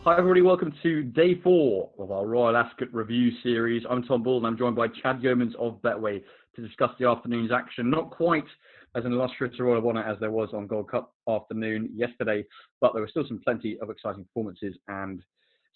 Hi everybody, welcome to day 4 of our Royal Ascot review series. I'm Tom Bull and I'm joined by Chad Yeomans of Betway to discuss the afternoon's action. Not quite as an illustrious Royal of Honour as there was on Gold Cup afternoon yesterday, but there were still plenty of exciting performances and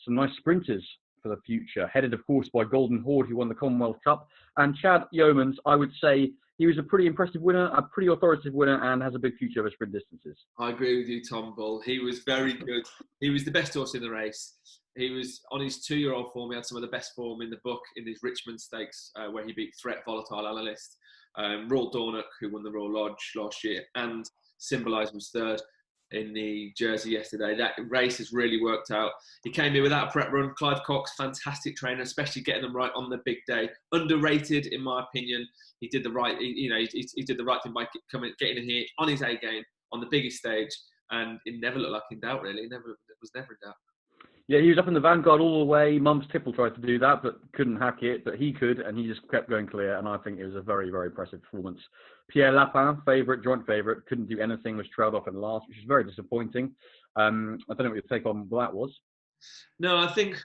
some nice sprinters for the future. Headed of course by Golden Horde, who won the Commonwealth Cup, and Chad Yeomans, I would say he was a pretty impressive winner, a pretty authoritative winner, and has a big future over sprint distances. I agree with you, Tom Bull. He was very good. He was the best horse in the race. He was on his 2-year-old form. He had some of the best form in the book in his Richmond Stakes, where he beat Threat Volatile Analyst, Royal Dornoch, who won the Royal Lodge last year, and Symbolise was third in the Jersey yesterday. That race has really worked out. He came in without a prep run. Clive Cox, fantastic trainer, especially getting them right on the big day. Underrated, in my opinion. He did the right, he did the right thing by getting in here on his A game on the biggest stage, and it never looked like in doubt. Really, it was never in doubt. Yeah, he was up in the vanguard all the way. Mum's Tipple tried to do that, but couldn't hack it. But he could, and he just kept going clear. And I think it was a very, very impressive performance. Pierre Lapin, joint favourite, couldn't do anything. Was trailed off in last, which is very disappointing. I don't know what your take on that was. No, I think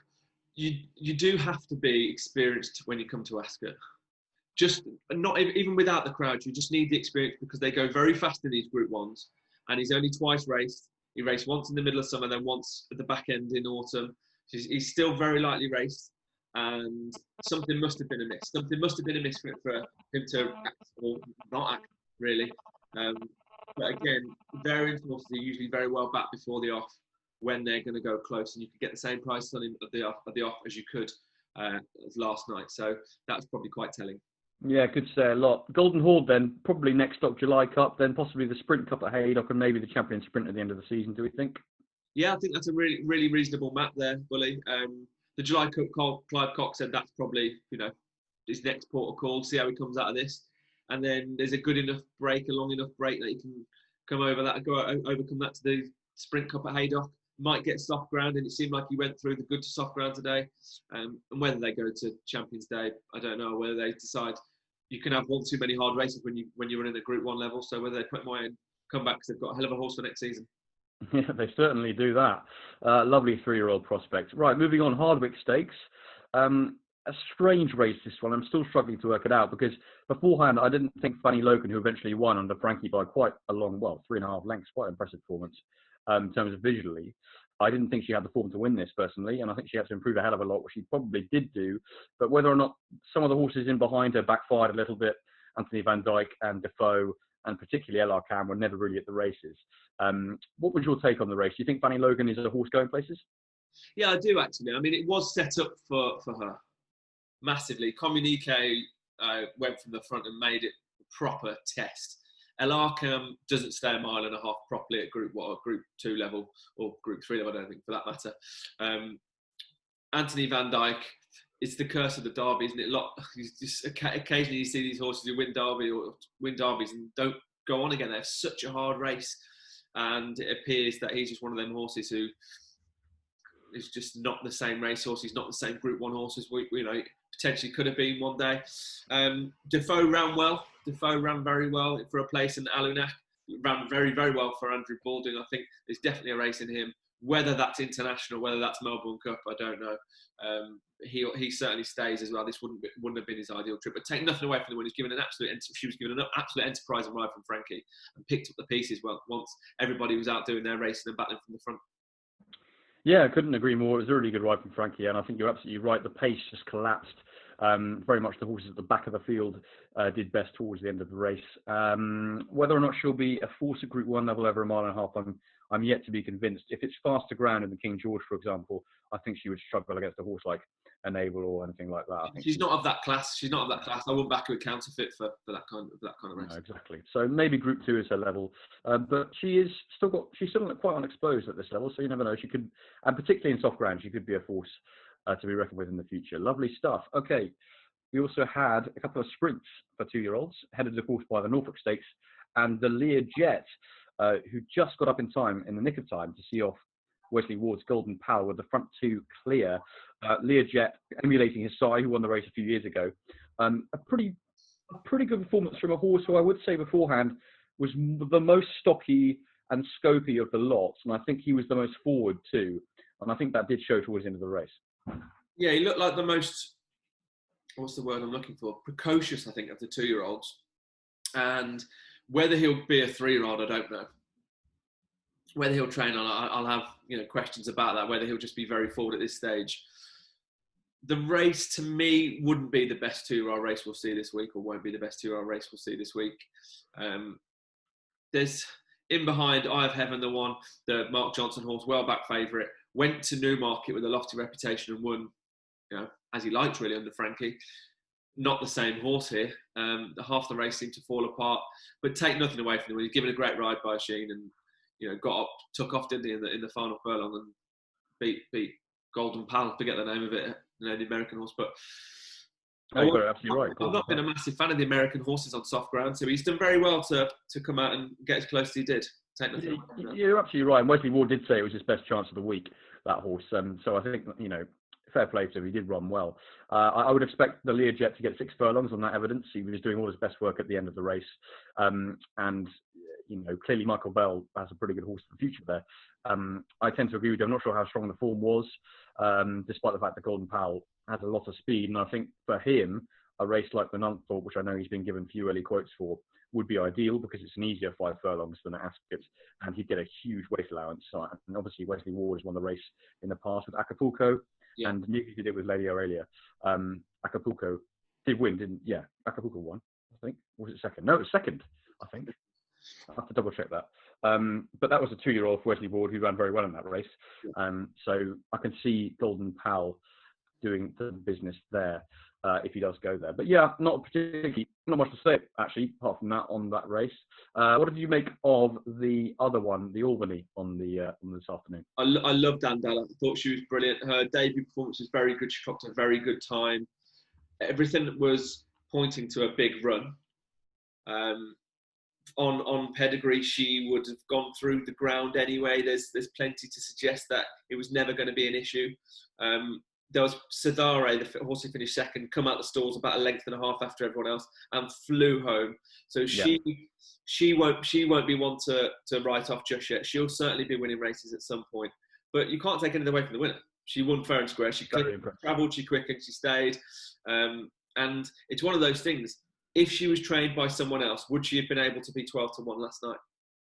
you do have to be experienced when you come to Ascot. Just not even without the crowd, you just need the experience because they go very fast in these Group 1s. And he's only twice raced. He raced once in the middle of summer, then once at the back end in autumn. So he's still very lightly raced, and something must have been amiss. Something must have been amiss for him to act or not act, really. But again, variant horses are usually very well back before the off when they're going to go close, and you could get the same price on him at the off as you could as last night. So that's probably quite telling. Yeah, could say a lot. Golden Horde then, probably next up July Cup, then possibly the Sprint Cup at Haydock and maybe the Champion Sprint at the end of the season, do we think? Yeah, I think that's a really, really reasonable map there, Bully. The July Cup, Clive Cox said that's probably, his next port of call, see how he comes out of this. And then there's a good enough break, a long enough break that he can come over that, overcome that to the Sprint Cup at Haydock. Might get soft ground, and it seemed like he went through the good to soft ground today. And whether they go to Champions Day, I don't know. Whether they decide you can have one too many hard races when you're in a Group 1 level. So whether they put him in, come back because they've got a hell of a horse for next season. Yeah, they certainly do that. Lovely 3-year-old prospect. Right, moving on, Hardwick Stakes. A strange race, this one. I'm still struggling to work it out because beforehand I didn't think Fanny Logan, who eventually won under Frankie by quite a long, 3.5 lengths, quite impressive performance in terms of visually. I didn't think she had the form to win this personally, and I think she had to improve a hell of a lot, which she probably did do. But whether or not some of the horses in behind her backfired a little bit, Anthony Van Dyke and Defoe, and particularly LR Cam, were never really at the races. What was your take on the race? Do you think Fanny Logan is a horse going places? Yeah, I do actually. I mean, it was set up for her massively. Communique went from the front and made it a proper test. LR Cam doesn't stay a mile and a half properly at Group 2 level or Group 3 level, I don't think, for that matter. Anthony Van Dyke, it's the curse of the Derby, isn't it? Occasionally you see these horses who win Derbies and don't go on again. They have such a hard race, and it appears that he's just one of them horses who is just not the same racehorse. He's not the same Group 1 horse as we potentially could have been one day. Defoe ran well. Defoe ran very well for a place in Alunak. Ran very, very well for Andrew Baldwin. I think there's definitely a race in him. Whether that's international, whether that's Melbourne Cup, I don't know. He certainly stays as well. This wouldn't have been his ideal trip. But take nothing away from the win. She was given an absolute enterprising ride from Frankie and picked up the pieces once everybody was out doing their racing and battling from the front. Yeah, I couldn't agree more. It was a really good ride from Frankie, and I think you're absolutely right. The pace just collapsed. Very much the horses at the back of the field did best towards the end of the race. Whether or not she'll be a force at Group 1 level over 1.5 miles, I'm yet to be convinced. If it's faster ground in the King George, for example, I think she would struggle against a horse like Enable or anything like that. I think she's not of that class. She's not of that class. I wouldn't back her a counterfeit for that kind of race. No, exactly. So maybe Group 2 is her level, but she's still quite unexposed at this level. So you never know. She could, and particularly in soft ground, she could be a force to be reckoned with in the future. Lovely stuff. Okay, we also had a couple of sprints for 2-year-olds, headed of course by the Norfolk Stakes and the Learjet, who just got up in time, in the nick of time, to see off Wesley Ward's Golden Pal with the front 2 clear. Learjet emulating his sire, who won the race a few years ago. A pretty good performance from a horse who I would say beforehand was the most stocky and scopy of the lots, and I think he was the most forward too, and I think that did show towards the end of the race. Yeah, he looked like the most, what's the word I'm looking for? Precocious, I think, of the 2-year-olds. And whether he'll be a 3-year-old, I don't know. Whether he'll train, I'll have questions about that. Whether he'll just be very forward at this stage. The race to me wouldn't be the best 2-year-old race we'll see this week, or won't be the best 2-year-old race we'll see this week. There's in behind Eye of Heaven, the Mark Johnson horse, well back favourite, went to Newmarket with a lofty reputation and won, as he liked really under Frankie. Not the same horse here. Half the race seemed to fall apart, but take nothing away from him. He's given a great ride by Sheen, and got up, took off, didn't he, in the final furlong, and beat Golden Pal. Forget the name of it, the American horse, but. You're absolutely right. I've not been a massive fan of the American horses on soft ground, so he's done very well to come out and get as close as he did. Take nothing away from that. You're absolutely right. And Wesley Ward did say it was his best chance of the week, that horse. So I think, fair play to him. He did run well. I would expect the Learjet to get 6 furlongs on that evidence. He was doing all his best work at the end of the race. And clearly Michael Bell has a pretty good horse for the future there. I tend to agree with you. I'm not sure how strong the form was, despite the fact that Golden Pal has a lot of speed. And I think for him, a race like the Nunthorpe, which I know he's been given few early quotes for, would be ideal because it's an easier 5 furlongs than at Ascot, and he'd get a huge weight allowance. So, and obviously Wesley Ward has won the race in the past with Acapulco, and Newby did it with Lady Aurelia. Acapulco did win, didn't? Yeah, Acapulco won, I think. Or was it second? No, it was second, I think. I'll have to double check that. But that was a 2-year-old for Wesley Ward who ran very well in that race. So I can see Golden Pal doing the business there if he does go there. But yeah, not much to say actually, apart from that on that race. What did you make of the other one, the Albany, on this afternoon? I loved Dandella. I thought she was brilliant. Her debut performance was very good. She clocked a very good time. Everything was pointing to a big run. On pedigree, she would have gone through the ground anyway. There's plenty to suggest that it was never going to be an issue. There was Sadare, the horse who finished second, come out the stalls about a length and a half after everyone else and flew home. So she won't be one to write off just yet. She'll certainly be winning races at some point, but you can't take anything away from the winner. She won fair and square. She travelled, she quickened, she stayed, and it's one of those things. If she was trained by someone else, would she have been able to be 12-1 last night?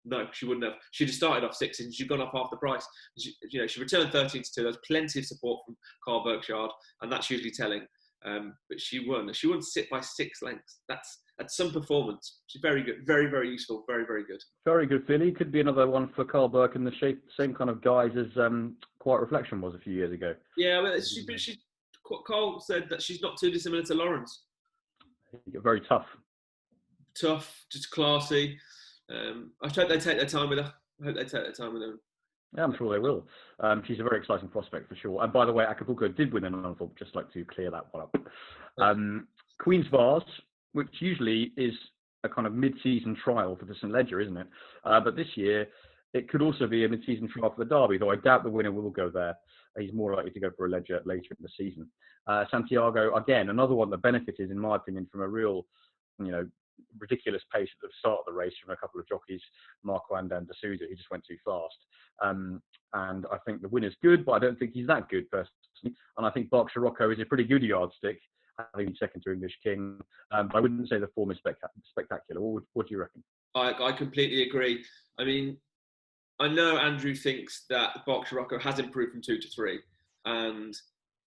No, she wouldn't have. She'd have started off 6 and she'd gone off half the price. She returned 13-2. There's plenty of support from Carl Berkshire, and that's usually telling. But she won. She wouldn't sit by 6 lengths. That's some performance. She's very good, very, very useful, very, very good. Very good, Philly. Could be another one for Carl Burke in the same kind of guise as Quiet Reflection was a few years ago. Yeah, well, Carl said that she's not too dissimilar to Lawrence. Very tough. Tough, just classy. I hope they take their time with her. Yeah, I'm sure they will. She's a very exciting prospect for sure. And by the way, Acapulco did win an Nunthorpe, just like to clear that one up. Queen's Vase, which usually is a kind of mid-season trial for the St. Ledger, isn't it? But this year, it could also be a mid-season trial for the Derby, though I doubt the winner will go there. He's more likely to go for a Ledger later in the season. Santiago, again, another one that benefited, in my opinion, from a real, ridiculous pace at the start of the race from a couple of jockeys, Marquand and D'Souza, who just went too fast. And I think the winner's good, but I don't think he's that good personally. And I think Berkshire Rocco is a pretty good yardstick, having been second to English King. But I wouldn't say the form is spectacular. What do you reckon? I completely agree. I mean, I know Andrew thinks that Berkshire Rocco has improved from 2 to 3, and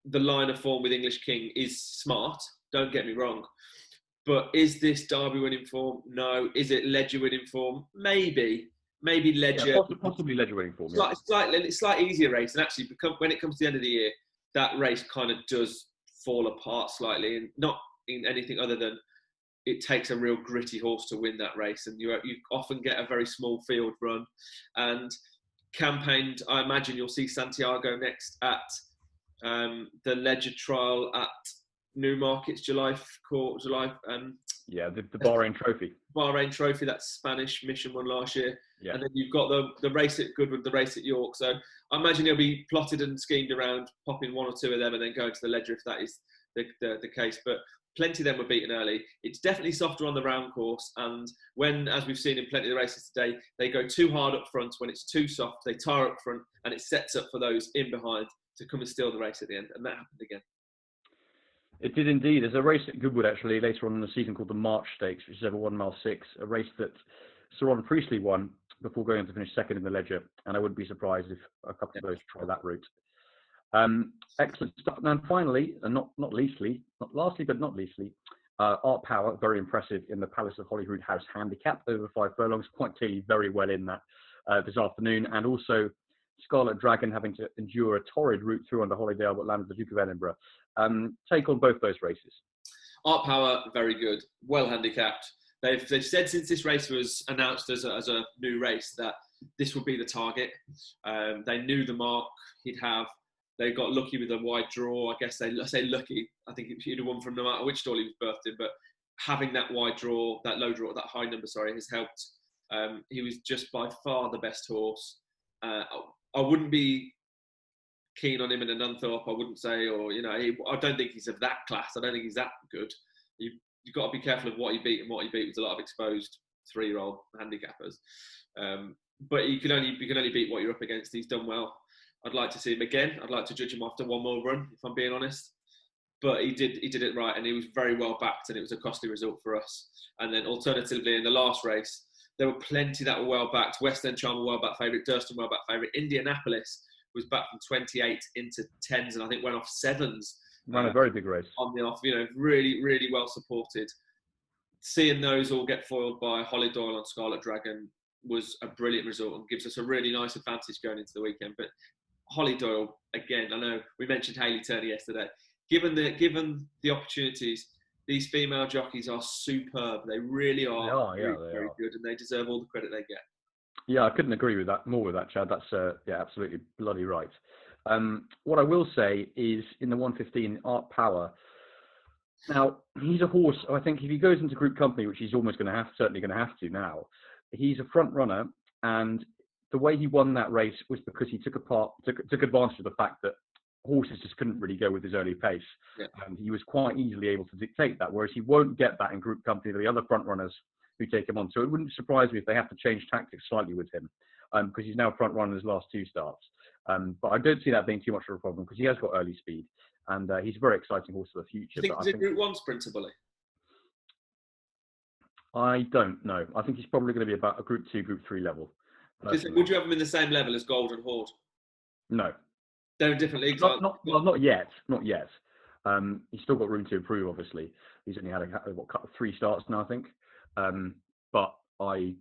the line of form with English King is smart. Don't get me wrong. But is this Derby winning form? No. Is it Ledger winning form? Maybe Ledger. Yeah, possibly Ledger winning form. Yeah. Slightly easier race. And actually, when it comes to the end of the year, that race kind of does fall apart slightly. And not in anything other than it takes a real gritty horse to win that race. And you often get a very small field run. And campaigned, I imagine you'll see Santiago next at the Ledger trial at Newmarket's July. The Bahrain Trophy. Bahrain Trophy, that Spanish Mission won last year. Yeah. And then you've got the race at Goodwood, the race at York. So I imagine he'll be plotted and schemed around, popping 1 or 2 of them and then going to the Ledger if that is the case. But plenty of them were beaten early. It's definitely softer on the round course, and when, as we've seen in plenty of the races today, they go too hard up front. When it's too soft, they tire up front, and it sets up for those in behind to come and steal the race at the end, and that happened again. It did indeed. There's a race at Goodwood actually later on in the season called the March Stakes, which is over 1 mile 6, a race that Sir Ron Priestley won before going on to finish second in the Ledger, and I wouldn't be surprised if a couple of those try that route. Excellent stuff. And finally, and not lastly, Art Power, very impressive in the Palace of Holyrood House handicap over 5 furlongs, quite clearly very well in that this afternoon, and also Scarlet Dragon having to endure a torrid route through under Holydale but landed the Duke of Edinburgh. Take on both those races. Art Power, very good, well handicapped. They've said since this race was announced as a new race that this would be the target. They knew the mark he'd have. They got lucky with a wide draw. I guess I say lucky. I think he'd have won from no matter which stall he was birthed in. But having that wide draw, that low draw, that high number, has helped. He was just by far the best horse. I wouldn't be keen on him in a Nunthorpe. I wouldn't say, or I don't think he's of that class. I don't think he's that good. You've got to be careful of what he beat, and what he beat was a lot of exposed 3-year-old handicappers. But you can only beat what you're up against. He's done well. I'd like to see him again. I'd like to judge him after one more run, if I'm being honest. But he did it right, and he was very well backed, and it was a costly result for us. And then alternatively, in the last race, there were plenty that were well backed. West End Charm were well backed favourite, Durston well backed favourite. Indianapolis was back from 28 into 10s, and I think went off 7s. Ran a very big race. On the off, really, really well supported. Seeing those all get foiled by Holydale on Scarlet Dragon was a brilliant result and gives us a really nice advantage going into the weekend. But Holydale, again, I know we mentioned Hayley Turner yesterday. Given the opportunities, these female jockeys are superb. They really are. They are very good, and they deserve all the credit they get. Yeah, I couldn't agree with that more with that, Chad. That's absolutely bloody right. What I will say is in the 115 Art Power. Now he's a horse. I think if he goes into group company, which he's almost certainly going to have to now, he's a front runner, and the way he won that race was because he took advantage of the fact that horses just couldn't really go with his early pace, and he was quite easily able to dictate that. Whereas he won't get that in group company with the other front runners who take him on. So it wouldn't surprise me if they have to change tactics slightly with him, because he's now front runner in his last 2 starts. But I don't see that being too much of a problem because he has got early speed, and he's a very exciting horse for the future. Do you think he's a Group 1 sprinter, Bully? I don't know. I think he's probably going to be about a Group 2, Group 3 level. Would you have him in the same level as Golden Horde? No. They're in different leagues. Not yet. Not yet. He's still got room to improve, obviously. He's only had 3 starts now, I think. But I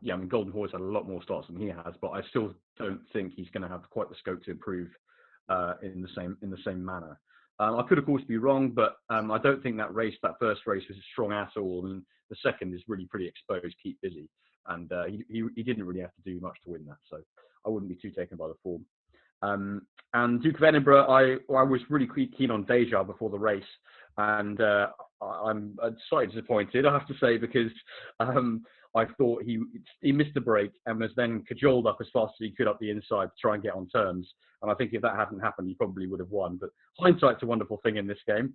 mean, Golden Horse had a lot more starts than he has, but I still don't think he's going to have quite the scope to improve in the same manner. I could, of course, be wrong, but I don't think that first race was strong at all, and the second is really pretty exposed, keep busy, and he didn't really have to do much to win that, so I wouldn't be too taken by the form. And Duke of Edinburgh, I was really keen on Deja before the race, and I'm slightly disappointed, I have to say, because I thought he missed the break and was then cajoled up as fast as he could up the inside to try and get on terms. And I think if that hadn't happened, he probably would have won. But hindsight's a wonderful thing in this game.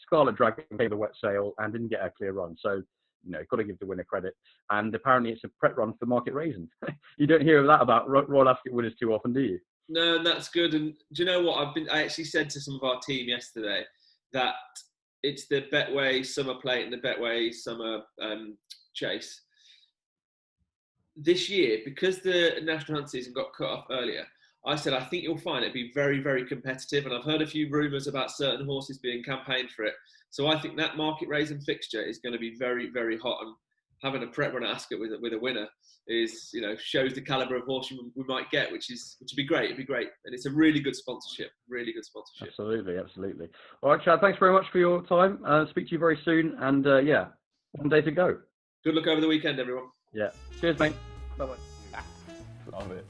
Scarlet Dragon gave the wet sail and didn't get a clear run. So, got to give the winner credit. And apparently it's a prep run for Market Raisins. You don't hear of that about Royal Ascot winners too often, do you? No, that's good. And do you know what? I actually said to some of our team yesterday that it's the Betway Summer Plate and the Betway Summer Chase. This year, because the National Hunt season got cut off earlier, I said I think you'll find it be very, very competitive. And I've heard a few rumours about certain horses being campaigned for it. So I think that Market Raisin fixture is going to be very, very hot. And having a prep run at Ascot with a winner is, shows the calibre of horse we might get, which would be great. It'd be great. And it's a really good sponsorship. Really good sponsorship. Absolutely, absolutely. All right, Chad, thanks very much for your time. Speak to you very soon. And 1 day to go. Good luck over the weekend, everyone. Yeah. Cheers, mate. Bye-bye. Love it.